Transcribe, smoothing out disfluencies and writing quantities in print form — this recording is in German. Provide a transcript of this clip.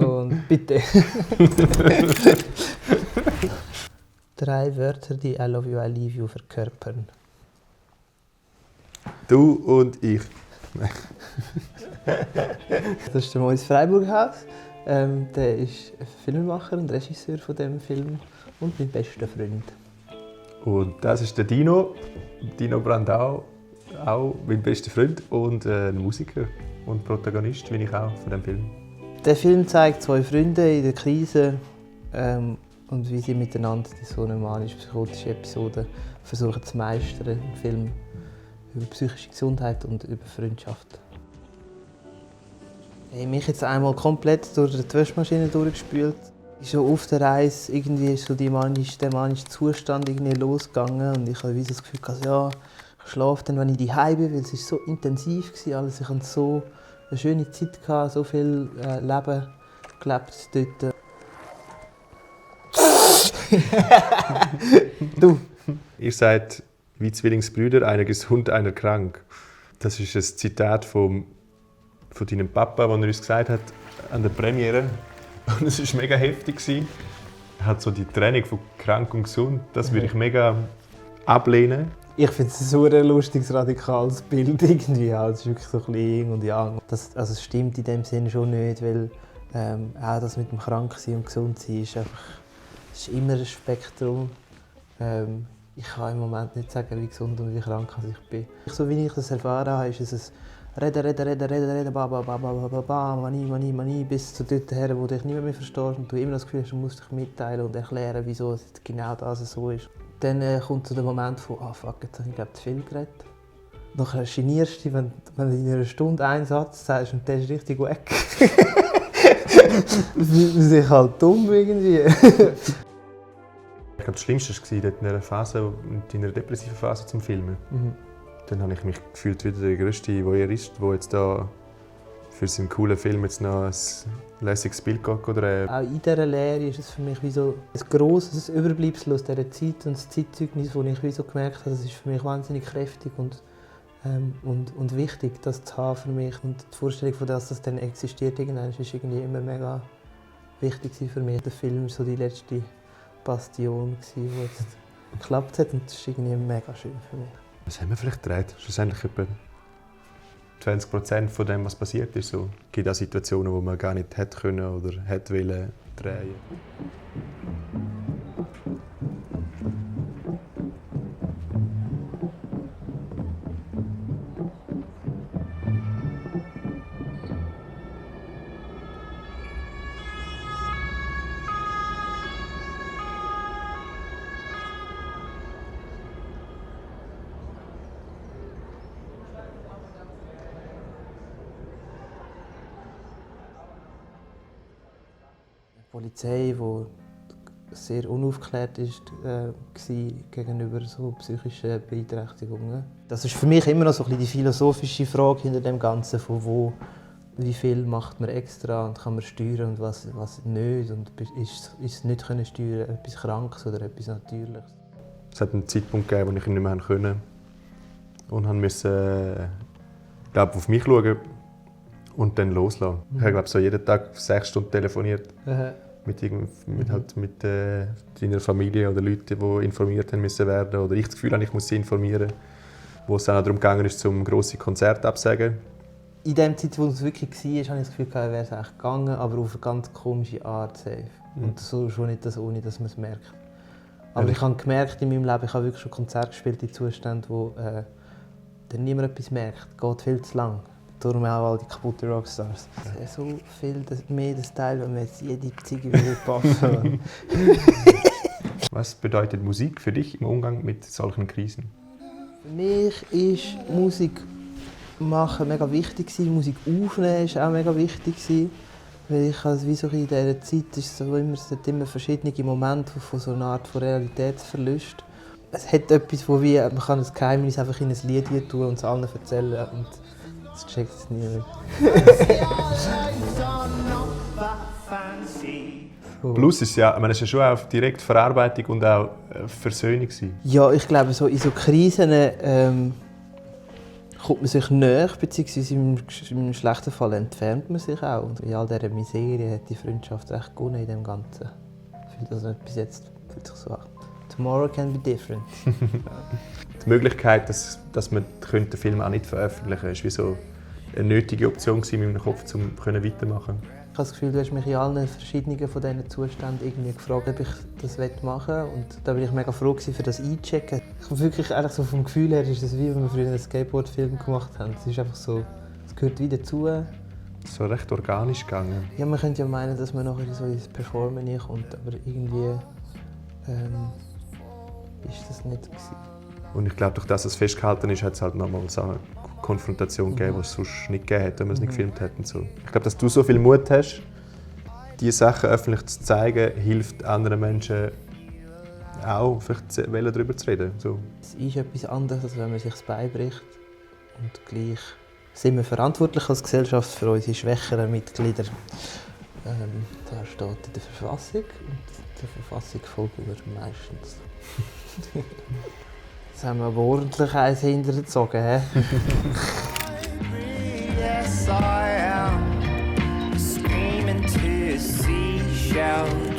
Und bitte. 3 Wörter, die I love you, I leave you verkörpern. Du und ich. Das ist der Moritz Freiburghaus. Der ist Filmemacher und Regisseur von diesem Film und mein bester Freund. Und das ist der Dino Brandau, auch mein bester Freund und ein Musiker und Protagonist, wie ich auch, von diesem Film. Der Film zeigt 2 Freunde in der Krise und wie sie miteinander so eine manisch-psychotische Episode versuchen zu meistern im Film über psychische Gesundheit und über Freundschaft. Ich habe mich jetzt einmal komplett durch die Waschmaschine durchgespült. Schon auf der Reise irgendwie ist so der manische Zustand irgendwie losgegangen und ich habe das Gefühl, ja, ich schlafe dann, wenn ich daheim bin, weil es so intensiv war alles. Ich hatte so eine schöne Zeit gehabt, so viel Leben gelebt dort. Du. Ihr seid wie Zwillingsbrüder, einer gesund, einer krank. Das ist ein Zitat von deinem Papa, das er uns gesagt hat an der Premiere. Und es war mega heftig. Er hat so die Trennung von krank und gesund, das würde ich mega ablehnen. Ich finde es ein lustiges, radikales Bild irgendwie. Ja, es ist wirklich so ein bisschen Yin und Yang. Es stimmt in dem Sinne schon nicht, weil auch das mit dem Kranksein und Gesundsein ist ist immer ein Spektrum. Ich kann im Moment nicht sagen, wie gesund und wie krank ich bin. So wie ich das erfahren habe, ist es ein Reden, Mani, bis zu dort her, wo du dich nicht mehr verstehst und du immer das Gefühl hast, du musst dich mitteilen und erklären, wieso es genau das so ist. Dann kommt so der Moment von, fuck, jetzt habe ich glaube zu viel geredet. Nachher genierst du dich, wenn du in einer Stunde einen Satz sagst und der ist richtig weg. Dann fühlt man sich halt dumm irgendwie. Ich glaube, das Schlimmste war in dieser Phase, in deiner depressiven Phase zum Filmen. Dann habe ich mich gefühlt wie der grösste Voyeurist, der jetzt da für seinen coolen Film jetzt noch ein lässiges Bild drehen. Auch in dieser Lehre ist es für mich wie so ein grosses Überbleibsel aus dieser Zeit und das Zeitzeugnis, das ich wie so gemerkt habe, das ist für mich wahnsinnig kräftig und wichtig, das zu haben für mich. Und die Vorstellung, dass das dann existiert, ist irgendwie immer mega wichtig für mich. Der Film war so die letzte Bastion, die jetzt geklappt hat und das ist irgendwie mega schön für mich. Was haben wir vielleicht gedreht? Schlussendlich etwa 20% von dem, was passiert ist. So. Es gibt auch Situationen, wo man gar nicht hätte können oder hätte wollen drehen. Die Polizei, die sehr unaufgeklärt war gegenüber so psychischen Beeinträchtigungen. Das ist für mich immer noch so ein bisschen die philosophische Frage hinter dem Ganzen, von wie viel macht man extra und kann man steuern und was nicht. Und ist es nicht können steuern, etwas Krankes oder etwas Natürliches. Es hat einen Zeitpunkt gegeben, wo ich nicht mehr konnte und musste auf mich schauen und dann loslassen. Ich habe so jeden Tag 6 Stunden telefoniert. Mit deiner Familie oder Leuten, die informiert haben müssen werden. Oder ich das Gefühl habe, ich muss sie informieren. Wo es dann auch darum gegangen ist, zum grosse Konzert abzusagen. In der Zeit, wo es wirklich war, habe ich das Gefühl, wäre es eigentlich gegangen, aber auf eine ganz komische Art safe. Und so schon nicht das, ohne dass man es merkt. Aber ich habe gemerkt in meinem Leben, ich habe wirklich schon Konzerte gespielt in Zuständen, wo dann niemand etwas merkt. Es geht viel zu lang. Darum auch all die kaputten Rockstars. Es wäre so viel mehr das Teil, wenn wir jetzt jede Ziege wieder passen. Was bedeutet Musik für dich im Umgang mit solchen Krisen? Für mich ist Musik machen mega wichtig. Musik aufnehmen ist auch mega wichtig. Weil ich wie so in dieser Zeit es hat immer verschiedene Momente von so einer Art von Realitätsverlust. Es hat etwas, wo man kann ein Geheimnis einfach in ein Lied tun und es allen erzählen. Und das checkt es niemand. Plus ist ja, es ist ja schon auch direkt Verarbeitung und auch Versöhnung. Ja, ich glaube, so in so Krisen kommt man sich näher, beziehungsweise im schlechten Fall entfernt man sich auch. Und in all dieser Miserie hat die Freundschaft echt gewonnen in dem Ganzen. Also bis jetzt fühlt sich so an. Tomorrow can be different. Die Möglichkeit, dass man den Film auch nicht veröffentlichen kann, war wie so eine nötige Option in meinem Kopf, um weitermachen. Ich habe das Gefühl, du hast mich in allen verschiedenen von diesen Zuständen irgendwie gefragt, ob ich das machen will. Und da bin ich mega froh für das Einchecken. Ich habe wirklich eigentlich so vom Gefühl her, ist es wie wenn wir früher einen Skateboard-Film gemacht haben. Es ist einfach so, es gehört wieder dazu. So recht organisch gegangen. Ja, man könnte ja meinen, dass man nachher so ins Performen kommt, aber irgendwie ist das nicht gewesen. Und ich glaube, durch das es festgehalten ist, hat es halt nochmal so eine Konfrontation gegeben, die es sonst nicht gegeben hätte, wenn wir es nicht gefilmt hätten. So. Ich glaube, dass du so viel Mut hast, diese Sachen öffentlich zu zeigen, hilft anderen Menschen auch, vielleicht darüber zu reden. So. Es ist etwas anderes, als wenn man sich das beibringt. Und gleich sind wir verantwortlich als Gesellschaft für unsere schwächeren Mitglieder. Da steht in der Verfassung und der Verfassung folgen wir meistens. Jetzt haben wir aber ordentlich eins hintergezogen. Yes, I am screaming to a seashell.